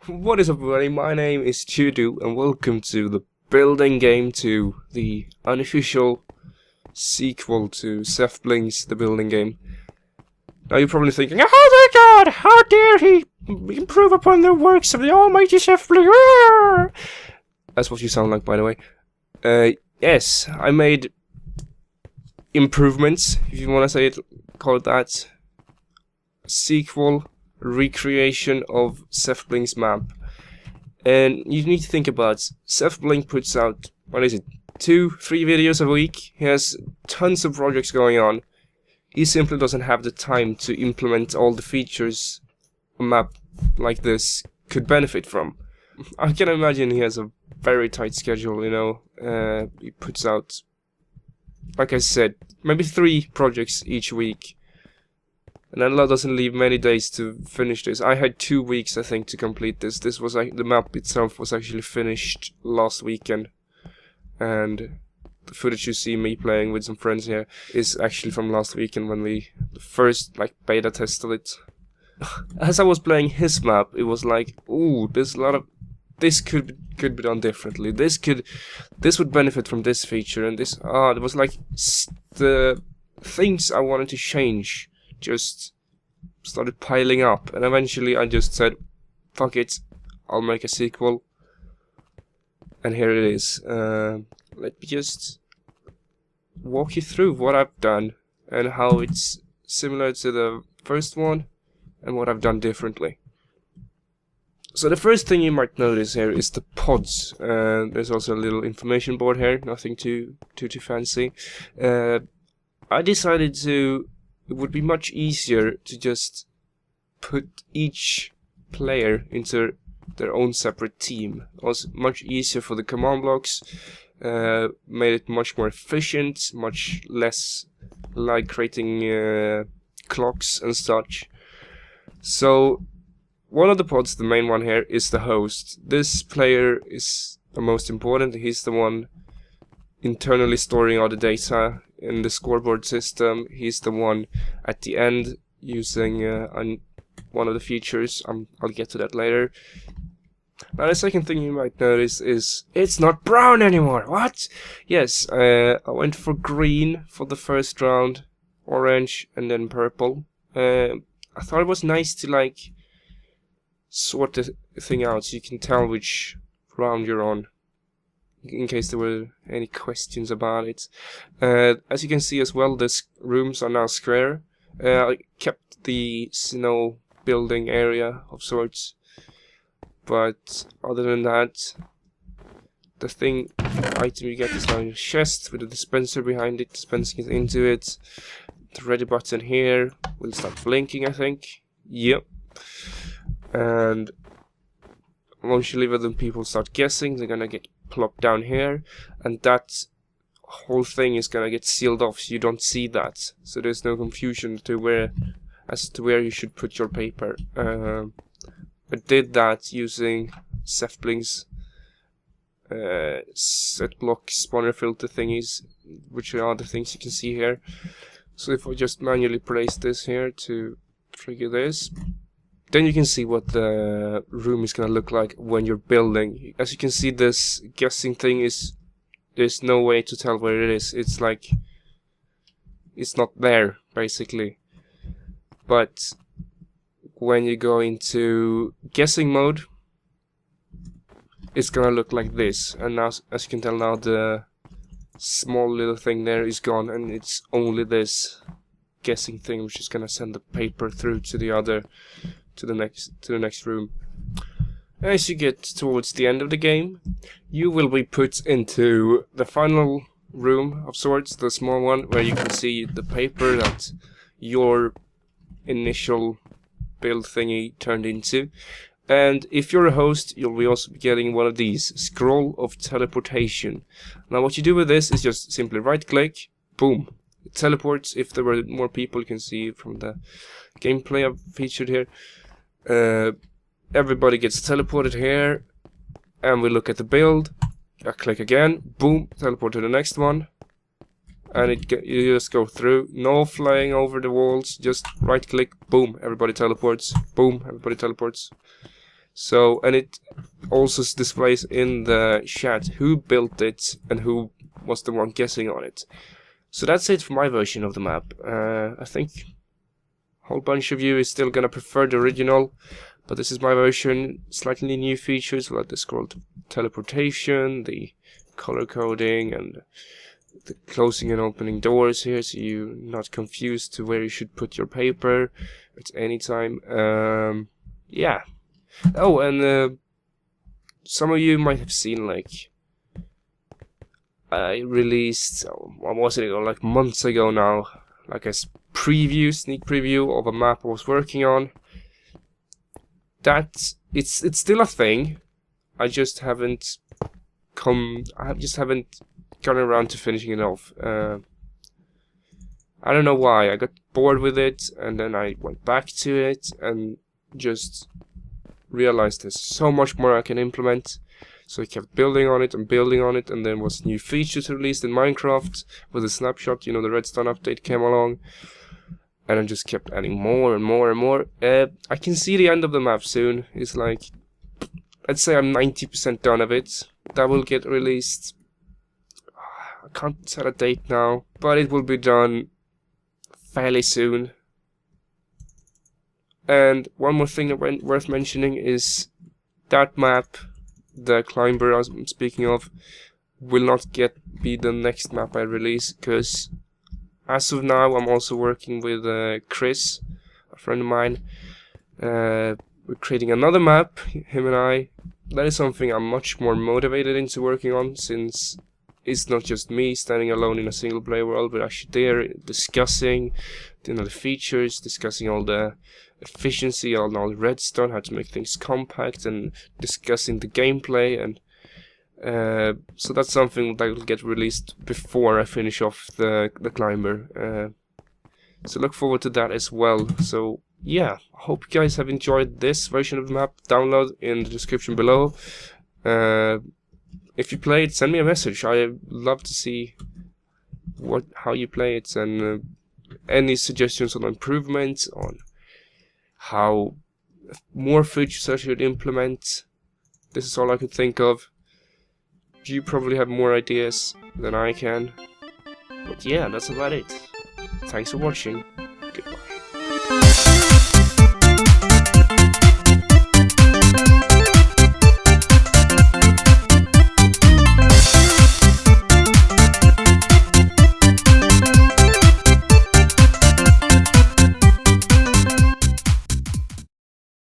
What is up, everybody? My name is Chudu, and welcome to the Building Game 2, the unofficial sequel to SethBlings The Building Game. Now you're probably thinking, oh my god, how dare he improve upon the works of the almighty SethBling! That's what you sound like, by the way. Yes, I made improvements, if you want to say it, call it that. Sequel, recreation of SethBling's map. And you need to think about SethBling puts out, what is it, 2-3 videos a week. He has tons of projects going on. He simply doesn't have the time to implement all the features a map like this could benefit from. I can imagine he has a very tight schedule, you know. He puts out, like I said, maybe 3 projects each week. And that doesn't leave many days to finish this. I had 2 weeks, I think, to complete this. This was the map itself was actually finished last weekend, and the footage you see me playing with some friends here is actually from last weekend when we first beta tested it. As I was playing his map, it was like, ooh, there's a lot of this could be done differently. This would benefit from this feature and this. It was like the things I wanted to change just started piling up, and eventually I just said, fuck it, I'll make a sequel, and here it is. Let me just walk you through what I've done and how it's similar to the first one and what I've done differently. So the first thing you might notice here is the pods. There's also a little information board here, nothing too fancy. I decided it would be much easier to just put each player into their own separate team. It was much easier for the command blocks, made it much more efficient, much less like creating clocks and such. So one of the pods, the main one here, is the host. This player is the most important. He's the one internally storing all the data in the scoreboard system. He's the one at the end using one of the features. I'll get to that later. Now the second thing you might notice is it's not brown anymore. What? Yes, I went for green for the first round, orange, and then purple. I thought it was nice to sort the thing out so you can tell which round you're on, in case there were any questions about it. As you can see as well, the rooms are now square. I kept the snow building area of sorts, but other than that, the item you get is now your chest with a dispenser behind it, dispensing it into it. The ready button here will start blinking, I think. Yep. And once you leave it, then people start guessing. They're gonna get plopped down here, and that whole thing is gonna get sealed off, so you don't see that. So there's no confusion as to where you should put your paper. I did that using SethBling's set block spawner filter thingies, which are the things you can see here. So if I just manually place this here to trigger this, then you can see what the room is gonna look like when you're building. As you can see, this guessing thing there's no way to tell where it is. It's like it's not there, basically. But when you go into guessing mode, it's gonna look like this. And now, as you can tell now, the small little thing there is gone, and it's only this guessing thing which is gonna send the paper through to the next room. As you get towards the end of the game, you will be put into the final room of sorts, the small one, where you can see the paper that your initial build thingy turned into. And if you're a host, you'll be also getting one of these, Scroll of Teleportation. Now what you do with this is just simply right click, boom, it teleports. If there were more people, you can see from the gameplay I've featured here. Everybody gets teleported here, and we look at the build. I click again, boom, teleport to the next one, and you just go through. No flying over the walls, just right click, boom, everybody teleports, boom, everybody teleports. So, and it also displays in the chat who built it and who was the one guessing on it. So that's it for my version of the map. I think a whole bunch of you is still gonna prefer the original, but this is my version. Slightly new features like the scroll teleportation, the color coding, and the closing and opening doors here, so you're not confused to where you should put your paper at any time. Yeah. Oh, and some of you might have seen, like, I released, what was it, like months ago now, like a sneak preview of a map I was working on. That it's still a thing. I just haven't gotten around to finishing it off. I don't know why. I got bored with it, and then I went back to it and just realized there's so much more I can implement. So I kept building on it, and then was new features released in Minecraft with a snapshot. You know, the Redstone update came along, and I just kept adding more and more and more. I can see the end of the map soon. It's like, I'd say I'm 90% done of it. That will get released. I can't set a date now, but it will be done fairly soon. And one more thing that worth mentioning is that map, the climber I'm speaking of, will not be the next map I release, because as of now I'm also working with Chris, a friend of mine. We're creating another map, him and I. That is something I'm much more motivated into working on, since it's not just me standing alone in a single player world, but actually there discussing the features, discussing all the efficiency, all the redstone, how to make things compact, and discussing the gameplay. And so that's something that will get released before I finish off the climber. So look forward to that as well. So yeah, I hope you guys have enjoyed this version of the map. Download in the description below. If you play it, send me a message. I love to see how you play it, and any suggestions on improvements, on how more features I should implement. This is all I could think of. You probably have more ideas than I can. But yeah, that's about it. Thanks for watching.